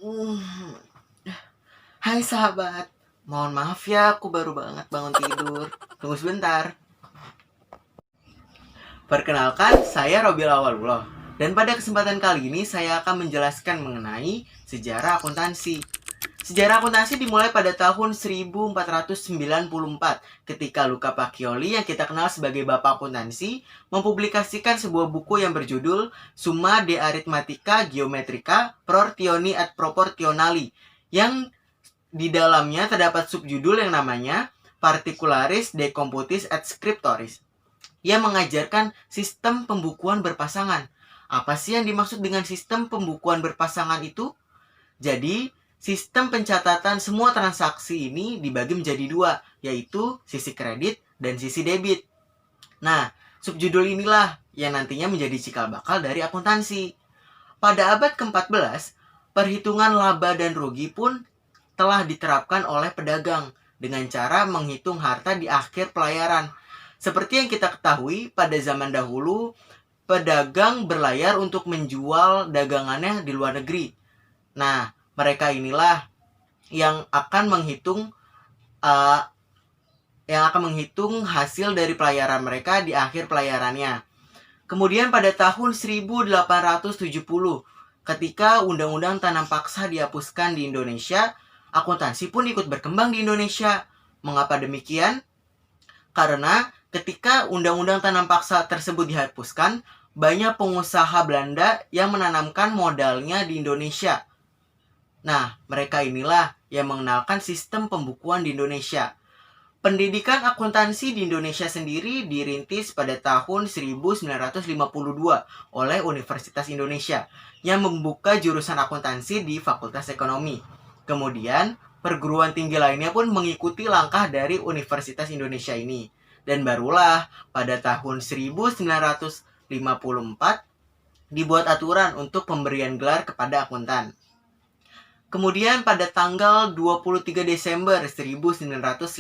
Hmm. Hai sahabat, mohon maaf ya aku baru banget bangun tidur. Tunggu sebentar. Perkenalkan, saya Robil Awalullah. Dan pada kesempatan kali ini saya akan menjelaskan mengenai sejarah akuntansi. Sejarah akuntansi dimulai pada tahun 1494 ketika Luca Pacioli yang kita kenal sebagai Bapak Akuntansi mempublikasikan sebuah buku yang berjudul Summa de Arithmetica Geometrica Proportioni et Proportionali yang di dalamnya terdapat subjudul yang namanya Particularis de Computis et Scriptoris yang mengajarkan sistem pembukuan berpasangan. Apa sih yang dimaksud dengan sistem pembukuan berpasangan itu? Jadi, sistem pencatatan semua transaksi ini dibagi menjadi dua, yaitu sisi kredit dan sisi debit. Nah, subjudul inilah yang nantinya menjadi cikal bakal dari akuntansi. Pada abad ke-14, perhitungan laba dan rugi pun telah diterapkan oleh pedagang dengan cara menghitung harta di akhir pelayaran. Seperti yang kita ketahui, pada zaman dahulu, pedagang berlayar untuk menjual dagangannya di luar negeri. Nah, mereka inilah yang akan menghitung hasil dari pelayaran mereka di akhir pelayarannya. Kemudian pada tahun 1870, ketika Undang-Undang Tanam Paksa dihapuskan di Indonesia, akuntansi pun ikut berkembang di Indonesia. Mengapa demikian? Karena ketika Undang-Undang Tanam Paksa tersebut dihapuskan, banyak pengusaha Belanda yang menanamkan modalnya di Indonesia. Nah, mereka inilah yang mengenalkan sistem pembukuan di Indonesia. Pendidikan akuntansi di Indonesia sendiri dirintis pada tahun 1952 oleh Universitas Indonesia yang membuka jurusan akuntansi di Fakultas Ekonomi. Kemudian, perguruan tinggi lainnya pun mengikuti langkah dari Universitas Indonesia ini. Dan barulah pada tahun 1954 dibuat aturan untuk pemberian gelar kepada akuntan. Kemudian pada tanggal 23 Desember 1957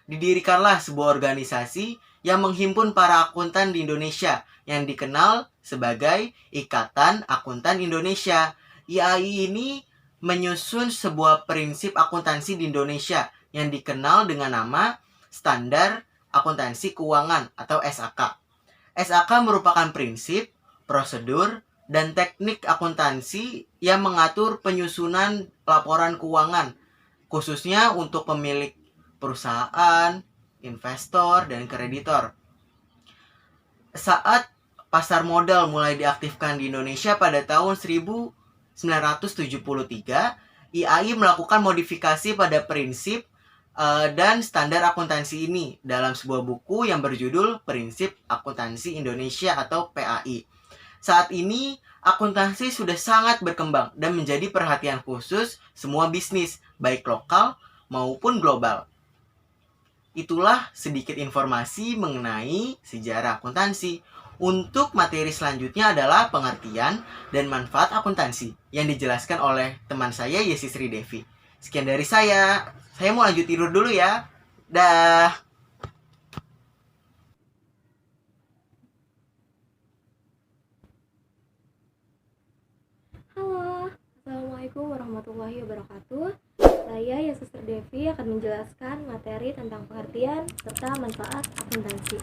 didirikanlah sebuah organisasi yang menghimpun para akuntan di Indonesia yang dikenal sebagai Ikatan Akuntan Indonesia. IAI ini menyusun sebuah prinsip akuntansi di Indonesia yang dikenal dengan nama Standar Akuntansi Keuangan atau SAK. SAK merupakan prinsip, prosedur, dan teknik akuntansi yang mengatur penyusunan laporan keuangan, khususnya untuk pemilik perusahaan, investor, dan kreditor. Saat pasar modal mulai diaktifkan di Indonesia pada tahun 1973, IAI melakukan modifikasi pada prinsip dan standar akuntansi ini dalam sebuah buku yang berjudul Prinsip Akuntansi Indonesia atau PAI. Saat ini, akuntansi sudah sangat berkembang dan menjadi perhatian khusus semua bisnis, baik lokal maupun global. Itulah sedikit informasi mengenai sejarah akuntansi. Untuk materi selanjutnya adalah pengertian dan manfaat akuntansi yang dijelaskan oleh teman saya Yesi Sri Devi. Sekian dari saya mau lanjut tidur dulu ya. Dah. Halo, Assalamualaikum warahmatullahi wabarakatuh. Saya Yesi Devi akan menjelaskan materi tentang pengertian serta manfaat akuntansi.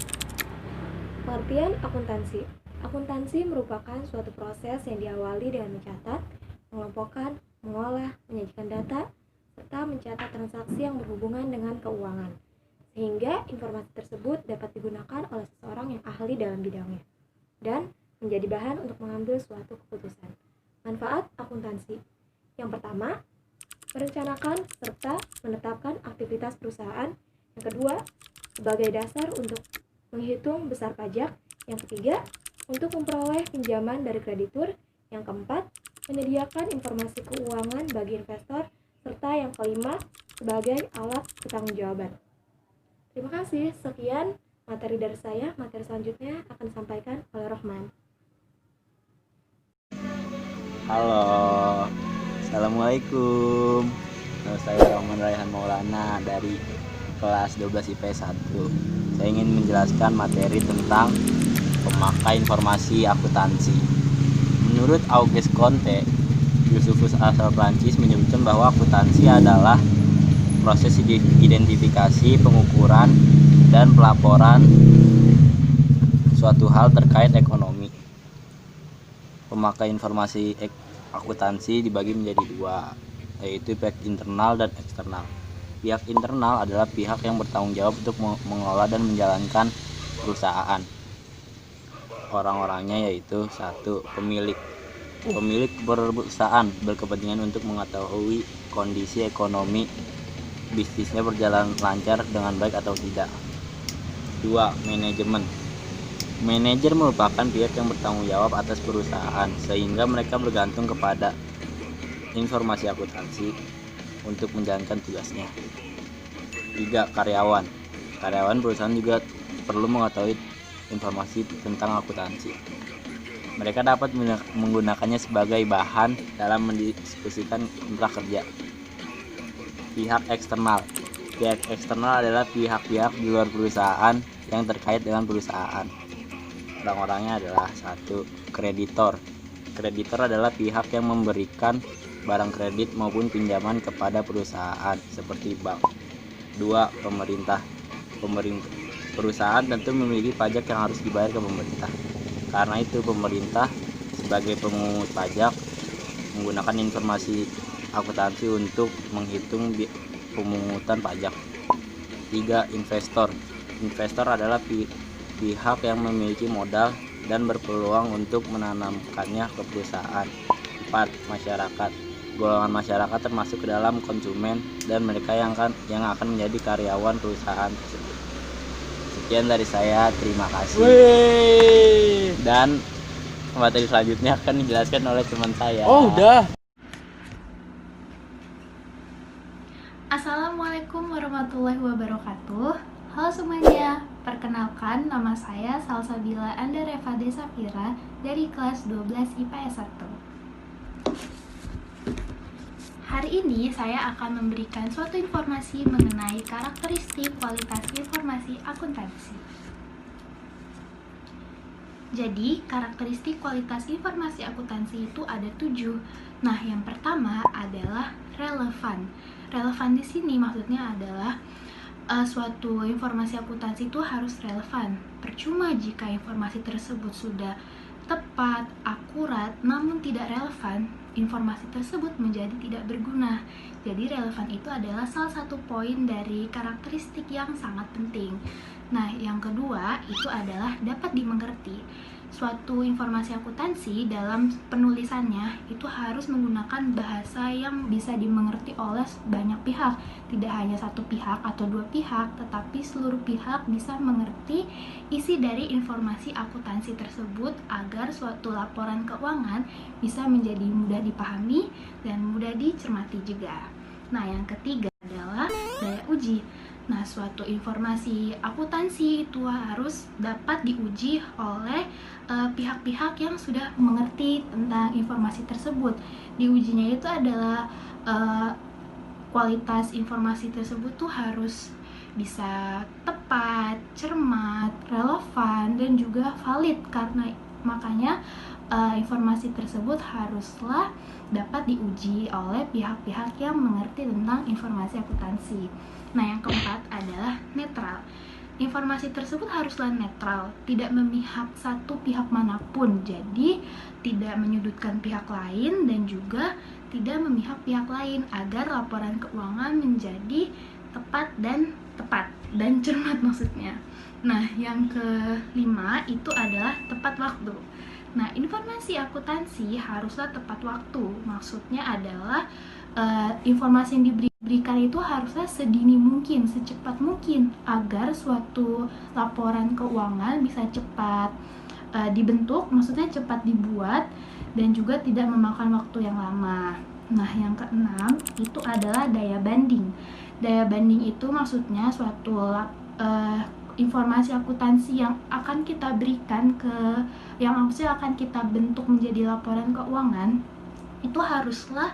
Pengertian akuntansi. Akuntansi merupakan suatu proses yang diawali dengan mencatat, mengelompokkan, mengolah, menyajikan data, serta mencatat transaksi yang berhubungan dengan keuangan, sehingga informasi tersebut dapat digunakan oleh seseorang yang ahli dalam bidangnya, dan menjadi bahan untuk mengambil suatu keputusan. Manfaat akuntansi. Yang pertama, merencanakan serta menetapkan aktivitas perusahaan. Yang kedua, sebagai dasar untuk menghitung besar pajak. Yang ketiga, untuk memperoleh pinjaman dari kreditur. Yang keempat, menyediakan informasi keuangan bagi investor. Serta yang kelima, sebagai alat pertanggungjawaban. Terima kasih. Sekian materi dari saya. Materi selanjutnya akan disampaikan oleh Rohman. Halo, Assalamualaikum. Saya Rohman Raihan Maulana dari kelas 12 IPS 1. Saya ingin menjelaskan materi tentang pemakai informasi akuntansi. Menurut Auguste Comte, filsuf asal Prancis menyebutkan bahwa akuntansi adalah proses identifikasi, pengukuran, dan pelaporan suatu hal terkait ekonomi. Pemakai informasi akuntansi dibagi menjadi dua, yaitu pihak internal dan eksternal. Pihak internal adalah pihak yang bertanggung jawab untuk mengelola dan menjalankan perusahaan. Orang-orangnya yaitu 1. Pemilik. Pemilik perusahaan berkepentingan untuk mengetahui kondisi ekonomi bisnisnya berjalan lancar dengan baik atau tidak. 2. Manajemen. Manajer merupakan pihak yang bertanggung jawab atas perusahaan, sehingga mereka bergantung kepada informasi akuntansi untuk menjalankan tugasnya. 3. Karyawan. Karyawan perusahaan juga perlu mengetahui informasi tentang akuntansi. Mereka dapat menggunakannya sebagai bahan dalam mendiskusikan kontrak kerja. Pihak eksternal. Pihak eksternal adalah pihak-pihak di luar perusahaan yang terkait dengan perusahaan. Orang-orangnya adalah 1. Kreditor. Kreditor adalah pihak yang memberikan barang kredit maupun pinjaman kepada perusahaan seperti bank. 2. Pemerintah. Perusahaan tentu memiliki pajak yang harus dibayar ke pemerintah. Karena itu pemerintah sebagai pemungut pajak menggunakan informasi akuntansi untuk menghitung pemungutan pajak. 3. Investor. Investor adalah pihak yang memiliki modal dan berpeluang untuk menanamkannya ke perusahaan. 4. Masyarakat. Golongan masyarakat termasuk ke dalam konsumen dan mereka yang akan menjadi karyawan perusahaan tersebut. Sekian dari saya, terima kasih. Dan materi selanjutnya akan dijelaskan oleh teman saya. Oh, udah. Assalamualaikum warahmatullahi wabarakatuh. Halo semuanya, perkenalkan nama saya Salsabila Anda Revade Safira dari kelas 12 IPS 1. Hari ini saya akan memberikan suatu informasi mengenai karakteristik kualitas informasi akuntansi. Jadi, karakteristik kualitas informasi akuntansi itu ada 7. Nah, yang pertama adalah relevan. Relevan di sini maksudnya adalah suatu informasi akuntansi itu harus relevan. Percuma jika informasi tersebut sudah tepat, akurat, namun tidak relevan, informasi tersebut menjadi tidak berguna. Jadi relevan itu adalah salah satu poin dari karakteristik yang sangat penting. Nah, yang kedua itu adalah dapat dimengerti. Suatu informasi akuntansi dalam penulisannya itu harus menggunakan bahasa yang bisa dimengerti oleh banyak pihak, tidak hanya satu pihak atau dua pihak, tetapi seluruh pihak bisa mengerti isi dari informasi akuntansi tersebut agar suatu laporan keuangan bisa menjadi mudah dipahami dan mudah dicermati juga. Nah, yang ketiga adalah daya uji. Nah, suatu informasi akuntansi itu harus dapat diuji oleh pihak-pihak yang sudah mengerti tentang informasi tersebut. Diujinya itu adalah kualitas informasi tersebut tuh harus bisa tepat, cermat, relevan, dan juga valid. Karena makanya informasi tersebut haruslah dapat diuji oleh pihak-pihak yang mengerti tentang informasi akuntansi. Nah, yang keempat adalah netral. Informasi tersebut haruslah netral, tidak memihak satu pihak manapun. Jadi, tidak menyudutkan pihak lain dan juga tidak memihak pihak lain agar laporan keuangan menjadi tepat dan cermat maksudnya. Nah, yang kelima itu adalah tepat waktu. Nah, informasi akuntansi haruslah tepat waktu. Maksudnya adalah informasi yang diberikan itu haruslah sedini mungkin, secepat mungkin, agar suatu laporan keuangan bisa cepat dibentuk, maksudnya cepat dibuat, dan juga tidak memakan waktu yang lama. Nah, yang keenam itu adalah daya banding. Daya banding itu maksudnya suatu informasi akuntansi yang akan kita berikan yang maksudnya akan kita bentuk menjadi laporan keuangan itu haruslah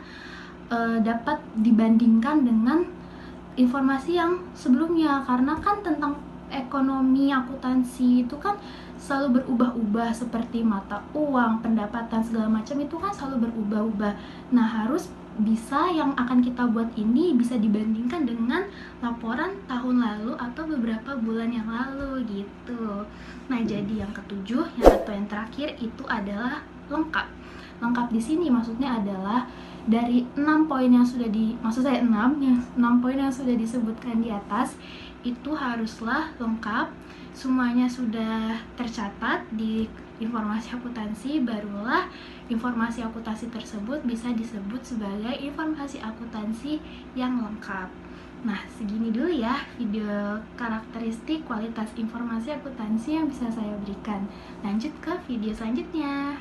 dapat dibandingkan dengan informasi yang sebelumnya, karena kan tentang ekonomi akuntansi itu kan selalu berubah-ubah, seperti mata uang, pendapatan, segala macam itu kan selalu berubah-ubah. Nah, harus bisa yang akan kita buat ini bisa dibandingkan dengan laporan tahun lalu atau beberapa bulan yang lalu gitu. Nah, jadi yang ketujuh, yang terakhir itu adalah lengkap. Lengkap di sini maksudnya adalah dari 6 poin yang sudah enam poin yang sudah disebutkan di atas itu haruslah lengkap, semuanya sudah tercatat di informasi akuntansi, barulah informasi akuntansi tersebut bisa disebut sebagai informasi akuntansi yang lengkap. Nah, segini dulu ya video karakteristik kualitas informasi akuntansi yang bisa saya berikan. Lanjut ke video selanjutnya.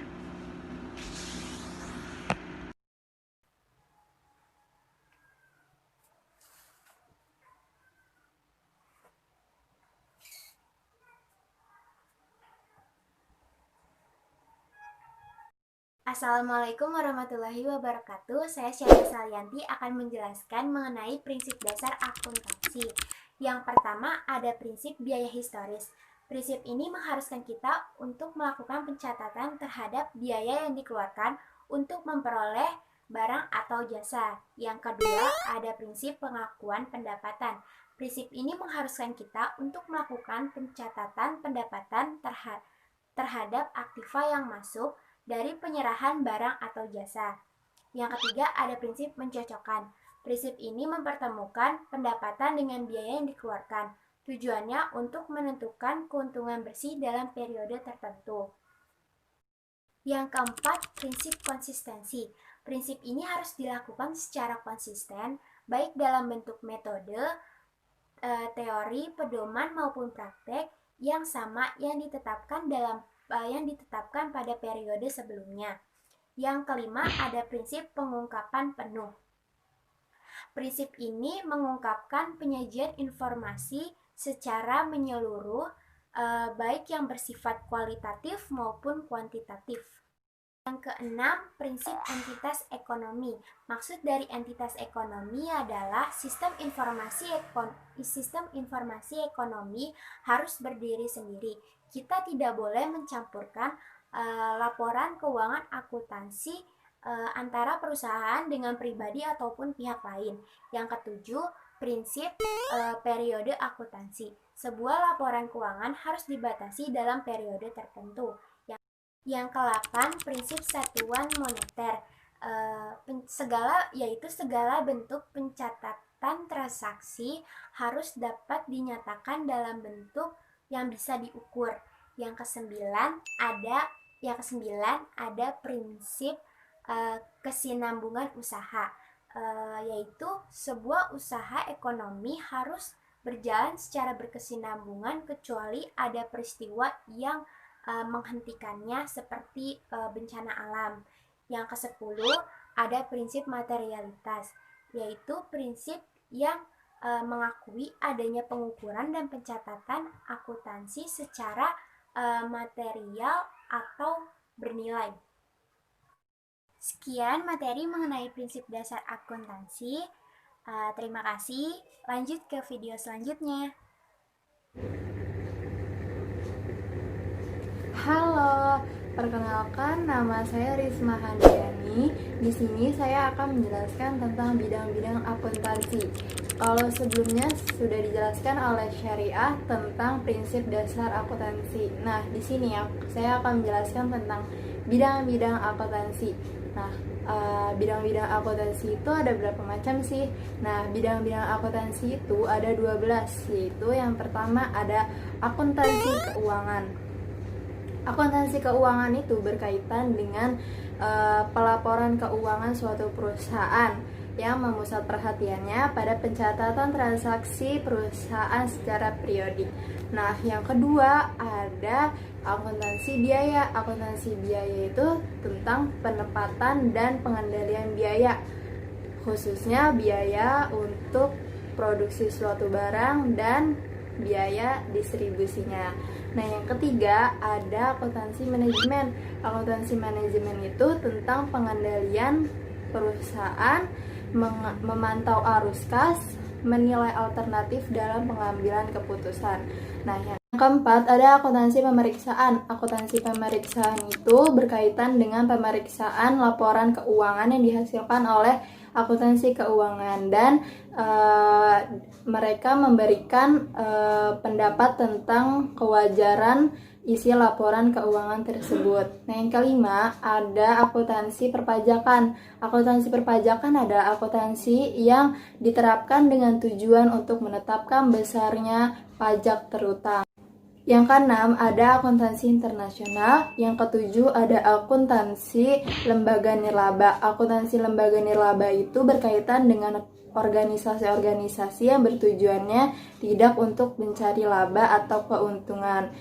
Assalamualaikum warahmatullahi wabarakatuh. Saya Syahida Salianti akan menjelaskan mengenai prinsip dasar akuntansi. Yang pertama ada prinsip biaya historis. Prinsip ini mengharuskan kita untuk melakukan pencatatan terhadap biaya yang dikeluarkan untuk memperoleh barang atau jasa. Yang kedua ada prinsip pengakuan pendapatan. Prinsip ini mengharuskan kita untuk melakukan pencatatan pendapatan terhadap aktiva yang masuk dari penyerahan barang atau jasa. Yang ketiga ada prinsip mencocokkan. Prinsip ini mempertemukan pendapatan dengan biaya yang dikeluarkan. Tujuannya untuk menentukan keuntungan bersih dalam periode tertentu. Yang keempat, prinsip konsistensi. Prinsip ini harus dilakukan secara konsisten, baik dalam bentuk metode, teori, pedoman maupun praktek yang sama yang ditetapkan pada periode sebelumnya. Yang kelima ada prinsip pengungkapan penuh. Prinsip ini mengungkapkan penyajian informasi secara menyeluruh, baik yang bersifat kualitatif maupun kuantitatif. Yang keenam, prinsip entitas ekonomi. Maksud dari entitas ekonomi adalah sistem informasi ekonomi harus berdiri sendiri. Kita tidak boleh mencampurkan laporan keuangan akuntansi antara perusahaan dengan pribadi ataupun pihak lain. Yang ketujuh, prinsip periode akuntansi. Sebuah laporan keuangan harus dibatasi dalam periode tertentu. Yang ke-8, prinsip satuan moneter. Segala bentuk pencatatan transaksi harus dapat dinyatakan dalam bentuk yang bisa diukur. Yang kesembilan ada prinsip kesinambungan usaha, yaitu sebuah usaha ekonomi harus berjalan secara berkesinambungan kecuali ada peristiwa yang menghentikannya seperti bencana alam. Yang ke-10 ada prinsip materialitas, yaitu prinsip yang mengakui adanya pengukuran dan pencatatan akuntansi secara material atau bernilai. Sekian materi mengenai prinsip dasar akuntansi. Terima kasih. Lanjut ke video selanjutnya. Halo, perkenalkan nama saya Risma Handiani. Di sini saya akan menjelaskan tentang bidang-bidang akuntansi. Kalau sebelumnya sudah dijelaskan oleh Syariah tentang prinsip dasar akuntansi. Nah, di sini saya akan menjelaskan tentang bidang-bidang akuntansi. Nah, bidang-bidang akuntansi itu ada berapa macam sih? Nah, bidang-bidang akuntansi itu ada 12, yaitu yang pertama ada akuntansi keuangan. Akuntansi keuangan itu berkaitan dengan pelaporan keuangan suatu perusahaan yang memusat perhatiannya pada pencatatan transaksi perusahaan secara periodik. Nah, yang kedua ada akuntansi biaya. Akuntansi biaya itu tentang penempatan dan pengendalian biaya, khususnya biaya untuk produksi suatu barang dan biaya distribusinya. Nah, yang ketiga ada akuntansi manajemen. Akuntansi manajemen itu tentang pengendalian perusahaan, memantau arus kas, menilai alternatif dalam pengambilan keputusan. Nah, yang keempat ada akuntansi pemeriksaan. Akuntansi pemeriksaan itu berkaitan dengan pemeriksaan laporan keuangan yang dihasilkan oleh akuntansi keuangan dan mereka memberikan pendapat tentang kewajaran isi laporan keuangan tersebut. Nah, yang kelima ada akuntansi perpajakan. Akuntansi perpajakan adalah akuntansi yang diterapkan dengan tujuan untuk menetapkan besarnya pajak terutang. Yang keenam ada akuntansi internasional. Yang ketujuh ada akuntansi lembaga nirlaba. Akuntansi lembaga nirlaba itu berkaitan dengan organisasi-organisasi yang bertujuannya tidak untuk mencari laba atau keuntungan.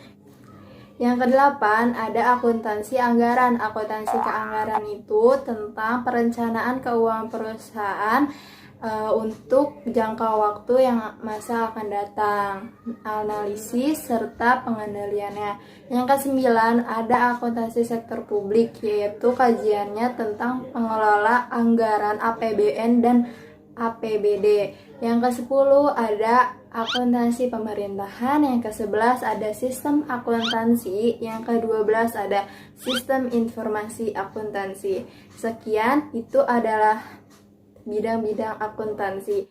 Yang kedelapan ada akuntansi anggaran. Akuntansi keanggaran itu tentang perencanaan keuangan perusahaan untuk jangka waktu yang masa akan datang, analisis serta pengendaliannya. Yang kesembilan ada akuntansi sektor publik, yaitu kajiannya tentang pengelola anggaran APBN dan APBD. Yang ke-10 ada akuntansi pemerintahan. Yang ke-11 ada sistem akuntansi. Yang ke-12 ada sistem informasi akuntansi. Sekian, itu adalah bidang-bidang akuntansi.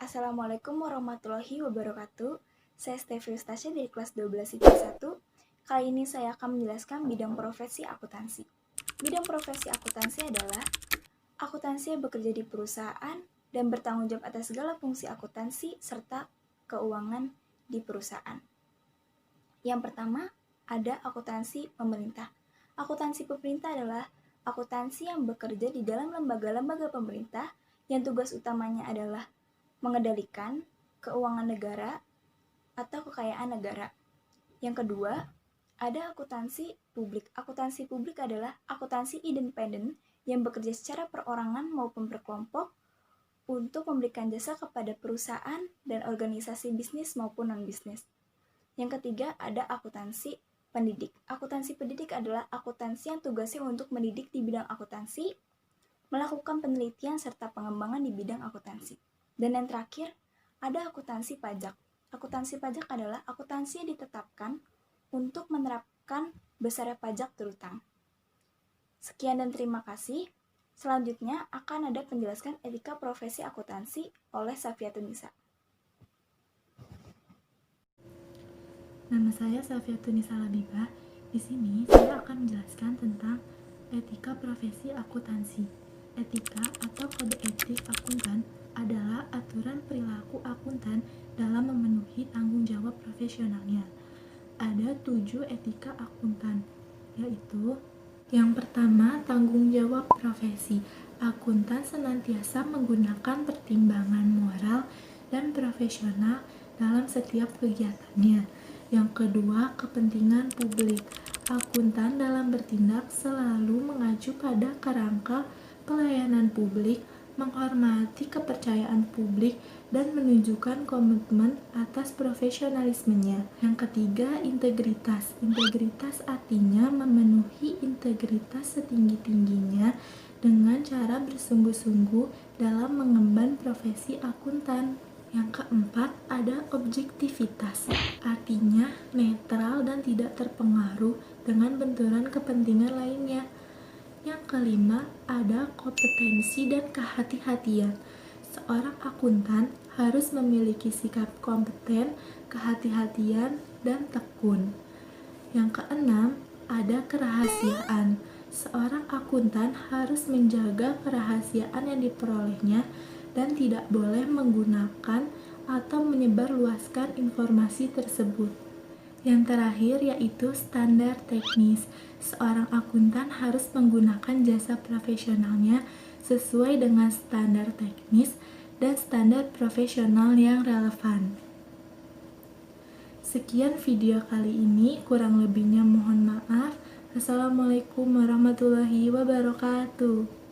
Assalamualaikum warahmatullahi wabarakatuh. Saya Stevi Ustasya dari kelas 12 IPA 1. Kali ini saya akan menjelaskan bidang profesi akuntansi. Bidang profesi akuntansi adalah akuntansi yang bekerja di perusahaan dan bertanggung jawab atas segala fungsi akuntansi serta keuangan di perusahaan. Yang pertama, ada akuntansi pemerintah. Akuntansi pemerintah adalah akuntansi yang bekerja di dalam lembaga-lembaga pemerintah yang tugas utamanya adalah mengendalikan keuangan negara atau kekayaan negara. Yang kedua, ada akuntansi publik. Akuntansi publik adalah akuntansi independen yang bekerja secara perorangan maupun berkelompok untuk memberikan jasa kepada perusahaan dan organisasi bisnis maupun non-bisnis. Yang ketiga, ada akuntansi pendidik. Akuntansi pendidik adalah akuntansi yang tugasnya untuk mendidik di bidang akuntansi, melakukan penelitian serta pengembangan di bidang akuntansi. Dan yang terakhir, ada akuntansi pajak. Akuntansi pajak adalah akuntansi yang ditetapkan untuk menerapkan besarnya pajak terutang. Sekian dan terima kasih. Selanjutnya akan ada penjelasan etika profesi akuntansi oleh Safiatun Nisa. Nama saya Safiatun Nisa Labibah. Di sini saya akan menjelaskan tentang etika profesi akuntansi. Etika atau kode etik akuntan adalah aturan perilaku akuntan dalam memenuhi tanggung jawab profesionalnya. Ada 7 etika akuntan, yaitu yang pertama, tanggung jawab profesi. Akuntan senantiasa menggunakan pertimbangan moral dan profesional dalam setiap kegiatannya. Yang kedua, kepentingan publik. Akuntan dalam bertindak selalu mengacu pada kerangka pelayanan publik, menghormati kepercayaan publik, dan menunjukkan komitmen atas profesionalismenya. Yang ketiga, integritas. Integritas artinya memenuhi integritas setinggi-tingginya dengan cara bersungguh-sungguh dalam mengemban profesi akuntan. Yang keempat, ada objektivitas. Artinya netral dan tidak terpengaruh dengan benturan kepentingan lainnya. Yang kelima, ada kompetensi dan kehati-hatian. Seorang akuntan harus memiliki sikap kompeten, kehati-hatian, dan tekun. Yang keenam, ada kerahasiaan. Seorang akuntan harus menjaga kerahasiaan yang diperolehnya dan tidak boleh menggunakan atau menyebarluaskan informasi tersebut. Yang terakhir yaitu standar teknis. Seorang akuntan harus menggunakan jasa profesionalnya sesuai dengan standar teknis dan standar profesional yang relevan. Sekian video kali ini, kurang lebihnya mohon maaf. Assalamualaikum warahmatullahi wabarakatuh.